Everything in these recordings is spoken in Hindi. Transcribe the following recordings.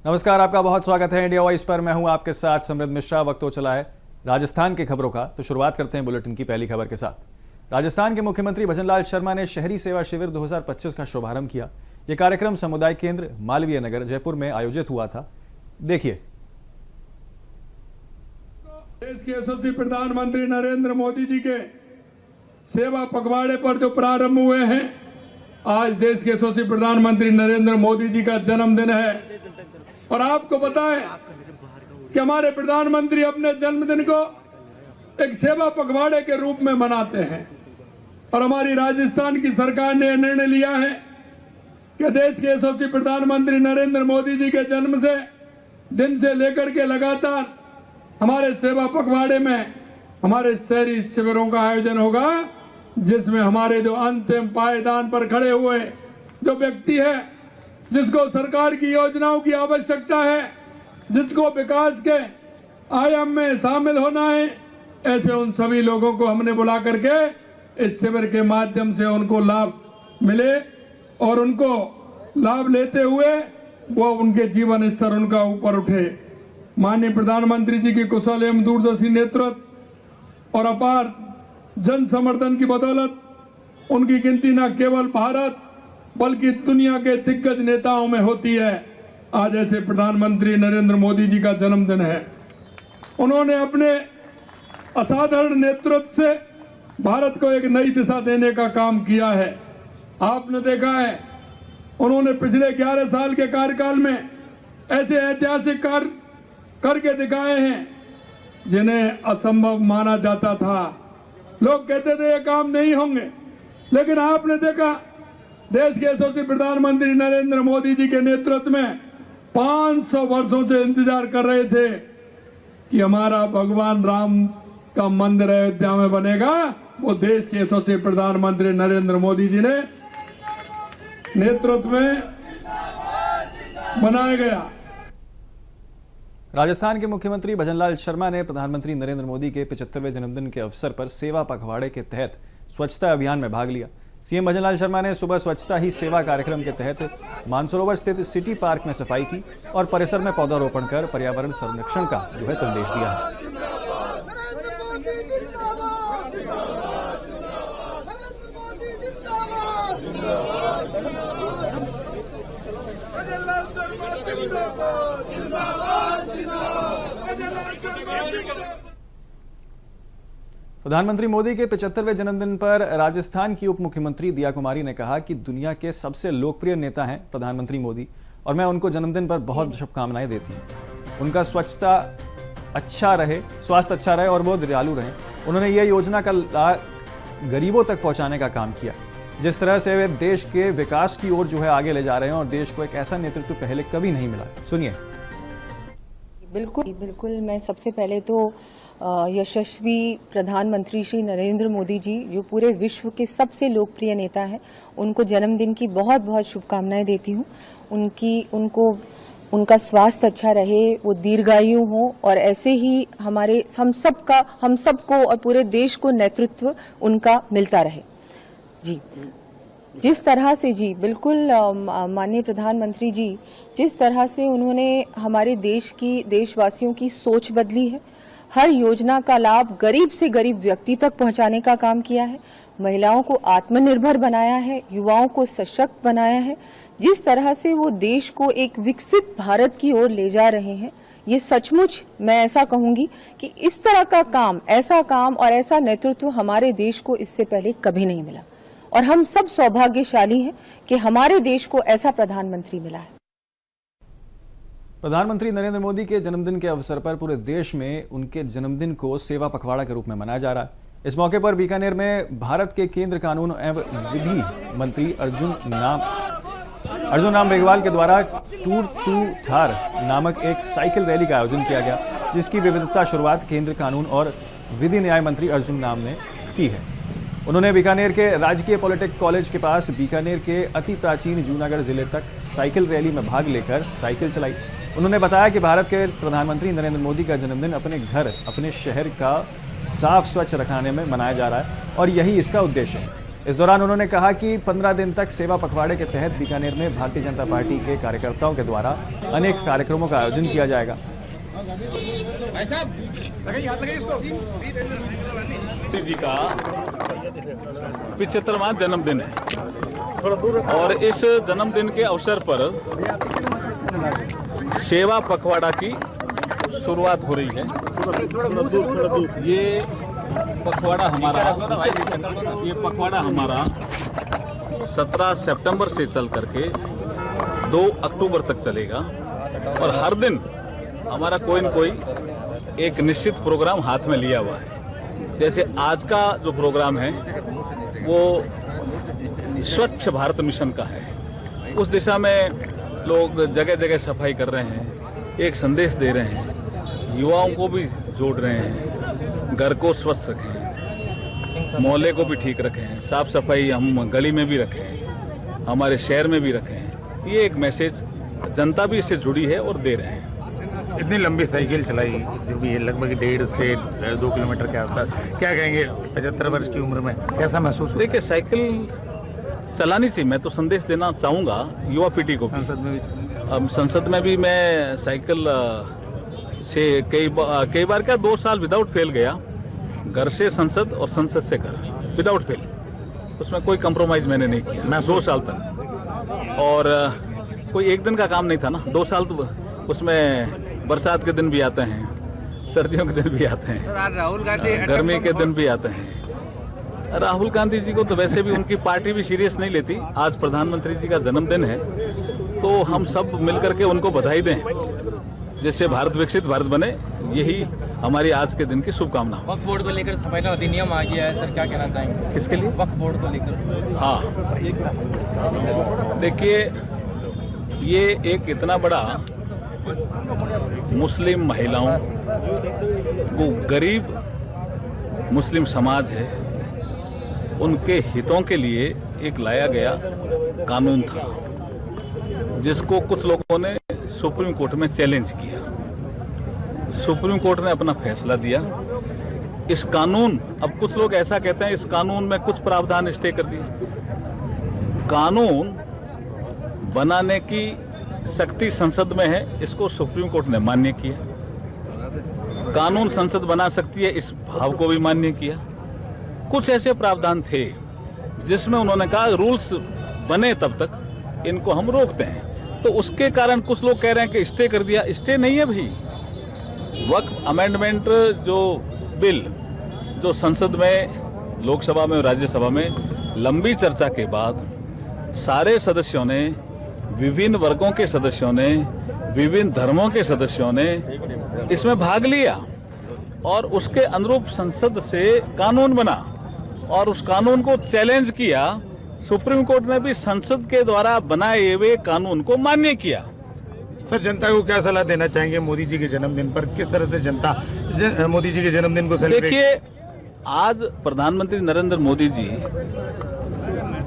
नमस्कार, आपका बहुत स्वागत है इंडिया वॉइस पर। मैं हूं आपके साथ समृद्ध मिश्रा। वक्त हो चला है राजस्थान की खबरों का, तो शुरुआत करते हैं बुलेटिन की पहली खबर के साथ। राजस्थान के मुख्यमंत्री भजनलाल शर्मा ने शहरी सेवा शिविर 2025 का शुभारंभ किया। यह कार्यक्रम समुदाय केंद्र मालवीय नगर जयपुर में आयोजित हुआ था। देखिए। देश के यशस्वी प्रधानमंत्री नरेंद्र मोदी जी के सेवा पखवाड़े पर जो प्रारंभ हुए हैं, आज देश के यशस्वी प्रधानमंत्री नरेंद्र मोदी जी का जन्मदिन है और आपको पता है कि हमारे प्रधानमंत्री अपने जन्मदिन को एक सेवा पखवाड़े के रूप में मनाते हैं। और हमारी राजस्थान की सरकार ने निर्णय लिया है कि देश के यशस्वी प्रधानमंत्री नरेंद्र मोदी जी के जन्म से दिन से लेकर के लगातार हमारे सेवा पखवाड़े में हमारे शहरी शिविरों का आयोजन होगा, जिसमें हमारे जो अंतिम पायदान पर खड़े हुए जो व्यक्ति है, जिसको सरकार की योजनाओं की आवश्यकता है, जिसको विकास के आयाम में शामिल होना है, ऐसे उन सभी लोगों को हमने बुला करके इस शिविर के माध्यम से उनको लाभ मिले और उनको लाभ लेते हुए वो उनके जीवन स्तर उनका ऊपर उठे। माननीय प्रधानमंत्री जी की कुशल एवं दूरदर्शी नेतृत्व और अपार जन समर्थन की बदौलत उनकी गिनती न केवल भारत बल्कि दुनिया के दिग्गज नेताओं में होती है। आज ऐसे प्रधानमंत्री नरेंद्र मोदी जी का जन्मदिन है। उन्होंने अपने असाधारण नेतृत्व से भारत को एक नई दिशा देने का काम किया है। आपने देखा है, उन्होंने पिछले 11 साल के कार्यकाल में ऐसे ऐतिहासिक कार्य करके दिखाए हैं जिन्हें असंभव माना जाता था। लोग कहते थे ये काम नहीं होंगे, लेकिन आपने देखा देश के यशस्वी प्रधानमंत्री नरेंद्र मोदी जी के नेतृत्व में 500 वर्षों से इंतजार कर रहे थे कि हमारा भगवान राम का मंदिर अयोध्या में बनेगा। वो देश के यशस्वी प्रधानमंत्री नरेंद्र मोदी जी ने नेतृत्व में बनाया गया। राजस्थान के मुख्यमंत्री भजनलाल शर्मा ने प्रधानमंत्री नरेंद्र मोदी के 75वें जन्मदिन के अवसर पर सेवा पखवाड़े के तहत स्वच्छता अभियान में भाग लिया। सीएम भजनलाल शर्मा ने सुबह स्वच्छता ही सेवा कार्यक्रम के तहत मानसरोवर स्थित सिटी पार्क में सफाई की और परिसर में पौधारोपण कर पर्यावरण संरक्षण का संदेश दिया है। प्रधानमंत्री मोदी के 75वें जन्मदिन पर राजस्थान की उप मुख्यमंत्री दिया कुमारी ने कहा कि दुनिया के सबसे लोकप्रिय नेता हैं प्रधानमंत्री मोदी और मैं उनको जन्मदिन पर बहुत शुभकामनाएं देती हूं। उनका स्वास्थ्य अच्छा रहे और वो दयालु रहें। उन्होंने यह योजना का लाभ गरीबों तक पहुंचाने का काम किया। जिस तरह से वे देश के विकास की ओर आगे ले जा रहे हैं और देश को एक ऐसा नेतृत्व पहले कभी नहीं मिला। सुनिए। बिल्कुल मैं सबसे पहले तो यशस्वी प्रधानमंत्री श्री नरेंद्र मोदी जी, जो पूरे विश्व के सबसे लोकप्रिय नेता हैं, उनको जन्मदिन की बहुत बहुत शुभकामनाएं देती हूं। उनका स्वास्थ्य अच्छा रहे, वो दीर्घायु हो और ऐसे ही हम सबको और पूरे देश को नेतृत्व उनका मिलता रहे। जी, जिस तरह से जी बिल्कुल माननीय प्रधानमंत्री जी, जिस तरह से उन्होंने हमारे देशवासियों की सोच बदली है, हर योजना का लाभ गरीब से गरीब व्यक्ति तक पहुंचाने का काम किया है, महिलाओं को आत्मनिर्भर बनाया है, युवाओं को सशक्त बनाया है, जिस तरह से वो देश को एक विकसित भारत की ओर ले जा रहे हैं, ये सचमुच मैं ऐसा कहूंगी कि इस तरह का काम, ऐसा काम और ऐसा नेतृत्व हमारे देश को इससे पहले कभी नहीं मिला और हम सब सौभाग्यशाली हैं कि हमारे देश को ऐसा प्रधानमंत्री मिला है। प्रधानमंत्री नरेंद्र मोदी के जन्मदिन के अवसर पर पूरे देश में उनके जन्मदिन को सेवा पखवाड़ा के रूप में मनाया जा रहा है। इस मौके पर बीकानेर में भारत के केंद्र कानून एवं विधि मंत्री अर्जुन राम मेघवाल के द्वारा टूर टू थार नामक एक साइकिल रैली का आयोजन किया गया, जिसकी विविधता शुरुआत केंद्र कानून और विधि न्याय मंत्री अर्जुन राम ने की है। उन्होंने बीकानेर के राजकीय पॉलिटेक्निक कॉलेज के पास बीकानेर के अति प्राचीन जूनागढ़ जिले तक साइकिल रैली में भाग लेकर साइकिल चलाई। उन्होंने बताया कि भारत के प्रधानमंत्री नरेंद्र मोदी का जन्मदिन अपने घर, अपने शहर का साफ स्वच्छ रखने में मनाया जा रहा है और यही इसका उद्देश्य है। इस दौरान उन्होंने कहा कि 15 दिन तक सेवा पखवाड़े के तहत बीकानेर में भारतीय जनता पार्टी के कार्यकर्ताओं के द्वारा अनेक कार्यक्रमों का आयोजन किया जाएगा। जी का 75वां जन्मदिन है और इस जन्मदिन के अवसर पर सेवा पखवाड़ा की शुरुआत हो रही है। ये पखवाड़ा हमारा 17 सितंबर से चल करके 2 अक्टूबर तक चलेगा और हर दिन हमारा कोई न कोई एक निश्चित प्रोग्राम हाथ में लिया हुआ है। जैसे आज का जो प्रोग्राम है वो स्वच्छ भारत मिशन का है। उस दिशा में लोग जगह जगह सफाई कर रहे हैं, एक संदेश दे रहे हैं, युवाओं को भी जोड़ रहे हैं, घर को स्वस्थ रखें, मोहल्ले को भी ठीक रखें, साफ सफाई हम गली में भी रखें, हमारे शहर में भी रखें। ये एक मैसेज जनता भी इससे जुड़ी है और दे रहे हैं। इतनी लंबी साइकिल चलाई जो भी है लगभग 1.5 से 2 किलोमीटर के आसपास, क्या कहेंगे 75 वर्ष की उम्र में कैसा महसूस होता है? देखिए साइकिल चलानी चाहिए। मैं तो संदेश देना चाहूँगा युवा पीढ़ी को। संसद में भी अब संसद में भी मैं साइकिल से कई बार क्या 2 साल विदाउट फेल गया, घर से संसद और संसद से घर विदाउट फेल। उसमें कोई कंप्रोमाइज मैंने नहीं किया। मैं 2 साल तक, और कोई एक दिन का काम नहीं था ना। 2 साल तो उसमें बरसात के दिन भी आते हैं, सर्दियों के दिन भी आते हैं, राहुल गांधी गर्मी के दिन भी आते हैं। राहुल गांधी जी को तो वैसे भी उनकी पार्टी भी सीरियस नहीं लेती। आज प्रधानमंत्री जी का जन्मदिन है तो हम सब मिलकर के उनको बधाई दें, जिससे भारत विकसित भारत बने। यही हमारी आज के दिन की शुभकामना। वक्फ बोर्ड को लेकर सफाई का अधिनियम आ गया है सर, क्या कहना चाहेंगे? किसके लिए? वक्फ बोर्ड को लेकर। हाँ, देखिए ये एक इतना बड़ा मुस्लिम महिलाओं को, गरीब मुस्लिम समाज है, उनके हितों के लिए एक लाया गया कानून था, जिसको कुछ लोगों ने सुप्रीम कोर्ट में चैलेंज किया। सुप्रीम कोर्ट ने अपना फैसला दिया। इस कानून, अब कुछ लोग ऐसा कहते हैं इस कानून में कुछ प्रावधान स्टे कर दिए। कानून बनाने की शक्ति संसद में है, इसको सुप्रीम कोर्ट ने मान्य किया। कानून संसद बना सकती है, इस भाव को भी मान्य किया। कुछ ऐसे प्रावधान थे जिसमें उन्होंने कहा रूल्स बने तब तक इनको हम रोकते हैं। तो उसके कारण कुछ लोग कह रहे हैं कि स्टे कर दिया। स्टे नहीं है भाई। वक्फ अमेंडमेंट जो बिल जो संसद में, लोकसभा में और राज्यसभा में लंबी चर्चा के बाद सारे सदस्यों ने, विभिन्न वर्गों के सदस्यों ने, विभिन्न धर्मों के सदस्यों ने इसमें भाग लिया और उसके अनुरूप संसद से कानून बना और उस कानून को चैलेंज किया। सुप्रीम कोर्ट ने भी संसद के द्वारा बनाए हुए कानून को मान्य किया। सर, जनता को क्या सलाह देना चाहेंगे मोदी जी के जन्मदिन पर? किस तरह से जनता मोदी जी के जन्मदिन को सेलिब्रेट? देखिए, आज प्रधानमंत्री नरेंद्र मोदी जी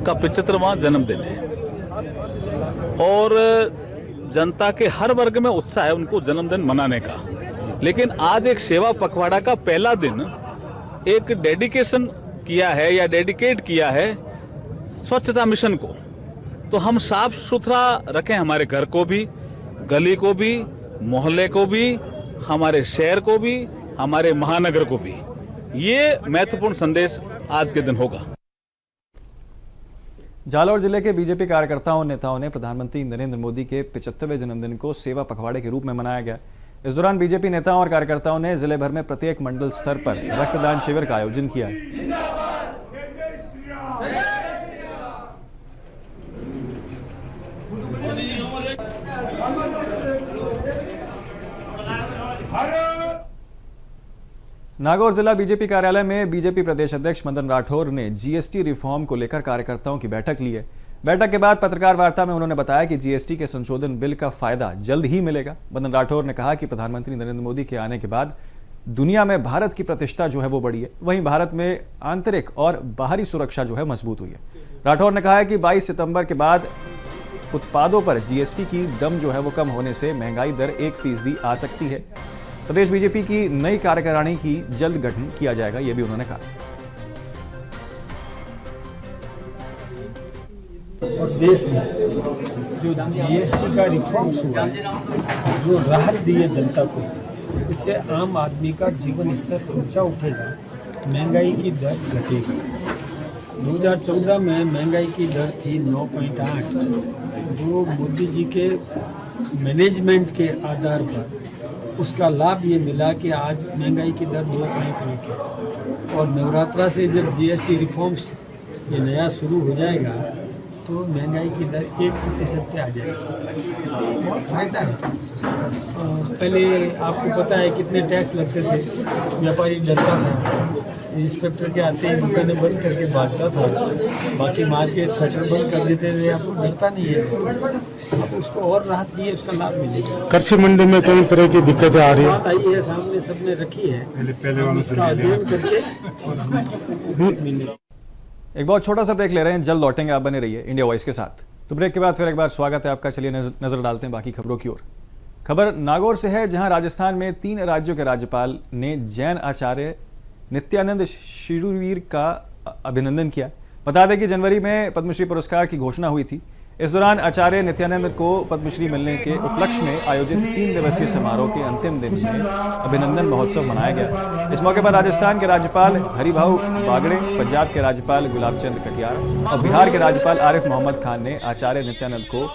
का 75वां जन्मदिन है और जनता के हर वर्ग में उत्साह है उनको जन्मदिन मनाने का। लेकिन आज एक सेवा पखवाड़ा का पहला दिन एक डेडिकेशन किया है या डेडिकेट किया है स्वच्छता मिशन को। तो हम साफ सुथरा रखें, हमारे घर को भी, गली को भी, मोहल्ले को भी, हमारे शहर को भी, हमारे महानगर को भी। ये महत्वपूर्ण संदेश आज के दिन होगा। जालौर जिले के बीजेपी कार्यकर्ताओं और नेताओं ने प्रधानमंत्री नरेंद्र मोदी के 75वें जन्मदिन को सेवा पखवाड़े के रूप में मनाया गया। इस दौरान बीजेपी नेताओं और कार्यकर्ताओं ने जिले भर में प्रत्येक मंडल स्तर पर रक्तदान शिविर का आयोजन किया। नागौर जिला बीजेपी कार्यालय में बीजेपी प्रदेश अध्यक्ष मदन राठौर ने जीएसटी रिफॉर्म को लेकर कार्यकर्ताओं की बैठक ली है। बैठक के बाद पत्रकार वार्ता में उन्होंने बताया कि जीएसटी के संशोधन बिल का फायदा जल्द ही मिलेगा। मदन राठौर ने कहा कि प्रधानमंत्री नरेंद्र मोदी के आने के बाद दुनिया में भारत की प्रतिष्ठा जो है वो बढ़ी है, वहीं भारत में आंतरिक और बाहरी सुरक्षा जो है मजबूत हुई है। राठौर ने कहा है कि 22 सितंबर के बाद उत्पादों पर जीएसटी की दम जो है वो कम होने से महंगाई दर 1% आ सकती है। प्रदेश बीजेपी की नई कार्यकारिणी की जल्द गठन किया जाएगा, ये भी उन्होंने कहा। और देश में जो जीएसटी का रिफॉर्म्स हुआ है, जो राहत दी है जनता को, इससे आम आदमी का जीवन स्तर ऊंचा उठेगा, महंगाई की दर घटेगी। 2014 में महंगाई की दर थी 9.8, जो मोदी जी के मैनेजमेंट के आधार पर उसका लाभ ये मिला कि आज महंगाई की दर 9.1 है। और नवरात्रा से जब जीएसटी रिफॉर्म्स ये नया शुरू हो जाएगा तो महंगाई की दर 1% पे आ जाएगी। इसलिए बहुत फायदा है। पहले आपको पता है कितने टैक्स लगते थे, व्यापारी डरता था, इंस्पेक्टर के आते ही दुकानें बंद करके भागता था, बाकी मार्केट शटर बंद कर देते थे। आपको डरता नहीं है, अब उसको और राहत दी है, उसका लाभ मिलेगा। कृषि मंडी में कई तरह की दिक्कतें आ रही है, बात आई है सामने, सबने रखी है, इसका अध्ययन करके एक बहुत छोटा सा ब्रेक ले रहे हैं, जल्द लौटेंगे, आप बने रहिए इंडिया वॉइस के साथ। तो ब्रेक के बाद फिर एक बार स्वागत है आपका। चलिए नजर डालते हैं बाकी खबरों की ओर। खबर नागौर से है, जहां राजस्थान में 3 राज्यों के राज्यपाल ने जैन आचार्य नित्यानंद शिरुवीर का अभिनंदन किया। बता दें कि जनवरी में पद्मश्री पुरस्कार की घोषणा हुई थी। इस दौरान आचार्य नित्यानंद को पद्मश्री मिलने के उपलक्ष्य में आयोजित 3 दिवसीय समारोह के अंतिम दिन में अभिनंदन महोत्सव मनाया गया। इस मौके पर राजस्थान के राज्यपाल हरिभाऊ बागड़े, पंजाब के राज्यपाल गुलाब चंद कटियार और बिहार के राज्यपाल आरिफ मोहम्मद खान ने आचार्य नित्यानंद को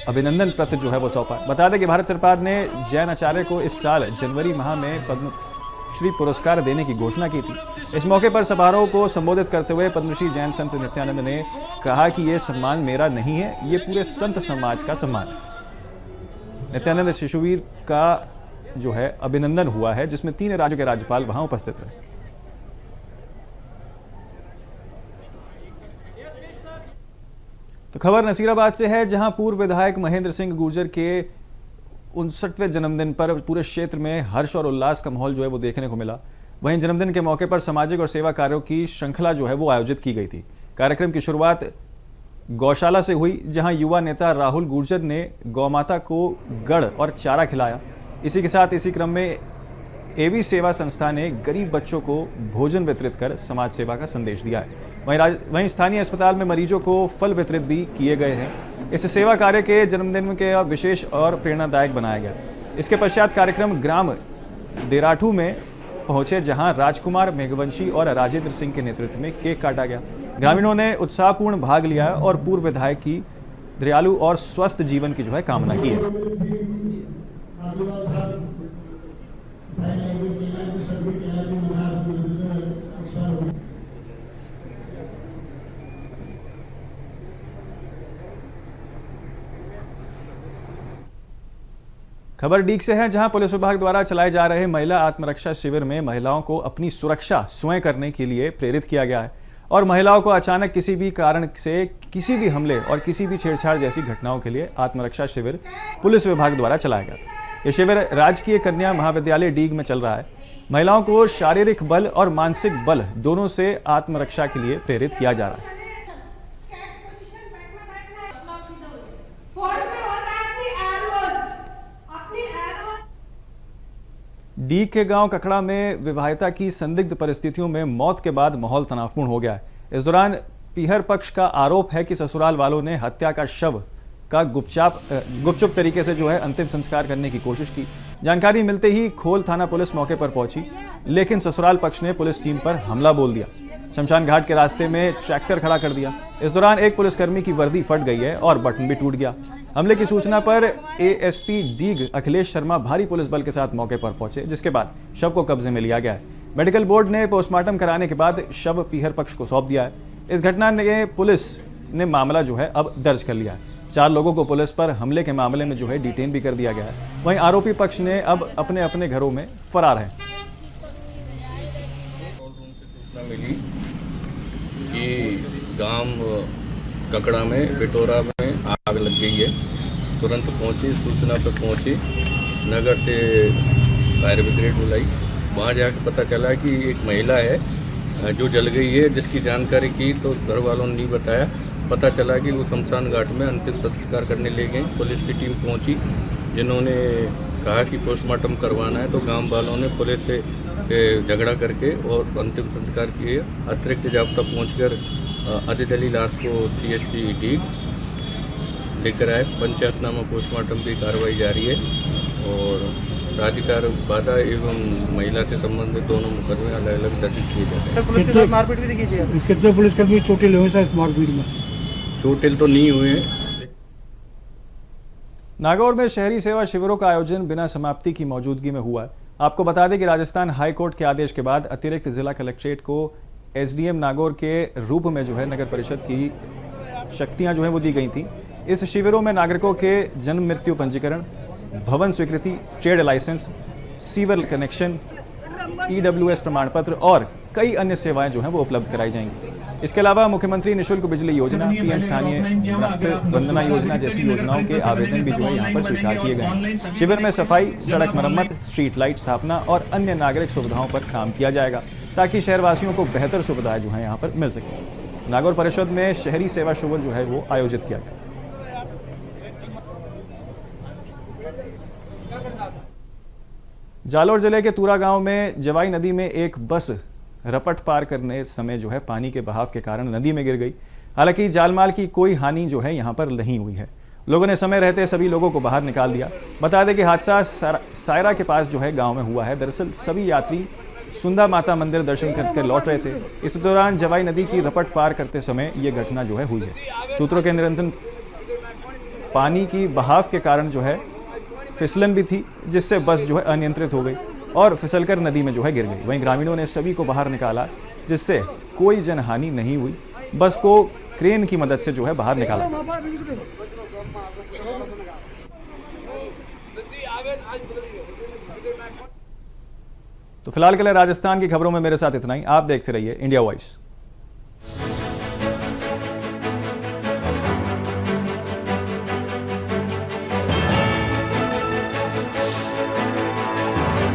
अभिनंदन पत्र जो है वो सौंपा। बता दें कि भारत सरकार ने जैन आचार्य को इस साल जनवरी माह में पद्मश्री पुरस्कार देने की घोषणा की थी। इस मौके पर समारोह को संबोधित करते हुए पद्मश्री जैन संत नित्यानंद ने कहा कि यह सम्मान मेरा नहीं है, ये पूरे संत समाज का सम्मान है। नित्यानंद शिशुवीर का जो है अभिनंदन हुआ है, जिसमें 3 राज्यों के राज्यपाल वहां उपस्थित रहे। तो खबर नसीराबाद से है, जहां पूर्व विधायक महेंद्र सिंह गुर्जर के 59वें जन्मदिन पर पूरे क्षेत्र में हर्ष और उल्लास का माहौल जो है वो देखने को मिला। वहीं जन्मदिन के मौके पर सामाजिक और सेवा कार्यों की श्रृंखला जो है वो आयोजित की गई थी। कार्यक्रम की शुरुआत गौशाला से हुई, जहां युवा नेता राहुल गुर्जर ने गौमाता को गड़ और चारा खिलाया। इसी के साथ इसी क्रम में एवी सेवा संस्था ने गरीब बच्चों को भोजन वितरित कर समाज सेवा का संदेश दिया है। वहीं स्थानीय अस्पताल में मरीजों को फल वितरित भी किए गए हैं। इस सेवा कार्य के जन्मदिन के विशेष और प्रेरणादायक बनाया गया। इसके पश्चात कार्यक्रम ग्राम देराठू में पहुंचे, जहां राजकुमार मेघवंशी और राजेंद्र सिंह के नेतृत्व में केक काटा गया। ग्रामीणों ने उत्साहपूर्ण भाग लिया और पूर्व विधायक की दयालु और स्वस्थ जीवन की जो है कामना की है। खबर डीग से है, जहां पुलिस विभाग द्वारा चलाए जा रहे महिला आत्मरक्षा शिविर में महिलाओं को अपनी सुरक्षा स्वयं करने के लिए प्रेरित किया गया है और महिलाओं को अचानक किसी भी कारण से किसी भी हमले और किसी भी छेड़छाड़ जैसी घटनाओं के लिए आत्मरक्षा शिविर पुलिस विभाग द्वारा चलाया गया था। यह शिविर राजकीय कन्या महाविद्यालय डीग में चल रहा है। महिलाओं को शारीरिक बल और मानसिक बल दोनों से आत्मरक्षा के लिए प्रेरित किया जा रहा है। डीग के गांव ककड़ा में विवाहिता की संदिग्ध परिस्थितियों में मौत के बाद माहौल तनावपूर्ण हो गया है। इस दौरान पीहर पक्ष का आरोप है कि ससुराल वालों ने हत्या का शव का गुपचुप तरीके से जो है अंतिम संस्कार करने की कोशिश की। जानकारी मिलते ही खोल थाना पुलिस मौके पर पहुंची, लेकिन ससुराल पक्ष ने पुलिस टीम पर हमला बोल दिया। शमशान घाट के रास्ते में ट्रैक्टर खड़ा कर दिया। इस दौरान एक पुलिसकर्मी की वर्दी फट गई है और बटन भी टूट गया। हमले की सूचना पर एएसपी डीग अखिलेश शर्मा भारी पुलिस बल के साथ मौके पर पहुंचे, जिसके बाद शव को कब्जे में लिया गया है। मेडिकल बोर्ड ने पोस्टमार्टम कराने के बाद शव पीहर पक्ष को सौंप दिया है। इस घटना ने पुलिस ने मामला जो है अब दर्ज कर लिया है। 4 लोगों को पुलिस पर हमले के मामले में जो है डिटेन भी कर दिया गया है। वहीं आरोपी पक्ष ने अब अपने अपने घरों में फरार है। मिली कि गांव ककड़ा में बिटोरा में आग लग गई है। तुरंत पहुंची, सूचना पर पहुंची, नगर से फायर ब्रिगेड बुलाई। वहाँ जाकर पता चला कि एक महिला है जो जल गई है, जिसकी जानकारी की तो घर वालों ने नहीं बताया। पता चला कि वो शमशान घाट में अंतिम संस्कार करने ले गई। पुलिस की टीम पहुंची, जिन्होंने कहा कि पोस्टमार्टम करवाना है, तो गांव वालों ने पुलिस से झगड़ा करके और अंतिम संस्कार किए। अतिरिक्त जाब्ता पहुंचकर अदित अली लाश को CHC डीग लेकर आए। पंचायतनामा पोस्टमार्टम की कार्रवाई जारी है और राज्यकार बाधा एवं महिला से संबंधित दोनों मुकदमे अलग अलग दर्ज किए जाते हैं। कितने पुलिसकर्मी चोटिल हुए इस मारपीट में? चोटिल तो नहीं हुए हैं। नागौर में शहरी सेवा शिविरों का आयोजन बिना समाप्ति की मौजूदगी में हुआ है। आपको बता दें कि राजस्थान हाई कोर्ट के आदेश के बाद अतिरिक्त जिला कलेक्ट्रेट को एसडीएम नागौर के रूप में जो है नगर परिषद की शक्तियां जो है वो दी गई थी। इस शिविरों में नागरिकों के जन्म मृत्यु पंजीकरण, भवन स्वीकृति, trade licence, sewer connection, EWS प्रमाण पत्र और कई अन्य सेवाएं जो हैं वो उपलब्ध कराई जाएंगी। इसके अलावा मुख्यमंत्री निःशुल्क बिजली योजना, पीएम स्थानीय रक्त वंदना योजना जैसी योजनाओं के आवेदन भी जो है यहाँ पर स्वीकार किए गए। शिविर में सफाई, सड़क मरम्मत, स्ट्रीट लाइट स्थापना और अन्य नागरिक सुविधाओं पर काम किया जाएगा ताकि शहरवासियों को बेहतर सुविधाएं जो है यहाँ पर मिल सके। नागौर परिषद में शहरी सेवा शिविर जो है वो आयोजित किया गया। जालोर जिले के तूरा गांव में जवाई नदी में एक बस रपट पार करने समय जो है पानी के बहाव के कारण नदी में गिर गई। हालांकि जालमाल की कोई हानि जो है यहां पर नहीं हुई है। लोगों ने समय रहते सभी लोगों को बाहर निकाल दिया। बता दें कि हादसा सायरा के पास जो है गांव में हुआ है। दरअसल सभी यात्री सुंदा माता मंदिर दर्शन करके लौट रहे थे। इस दौरान जवाई नदी की रपट पार करते समय ये घटना जो है हुई है। सूत्रों के निरंतर पानी की बहाव के कारण जो है फिसलन भी थी, जिससे बस जो है अनियंत्रित हो गई और फिसलकर नदी में जो है गिर गई। वहीं ग्रामीणों ने सभी को बाहर निकाला, जिससे कोई जनहानि नहीं हुई। बस को क्रेन की मदद से जो है बाहर निकाला। तो फिलहाल के लिए राजस्थान की खबरों में मेरे साथ इतना ही। आप देखते रहिए इंडिया वॉइस।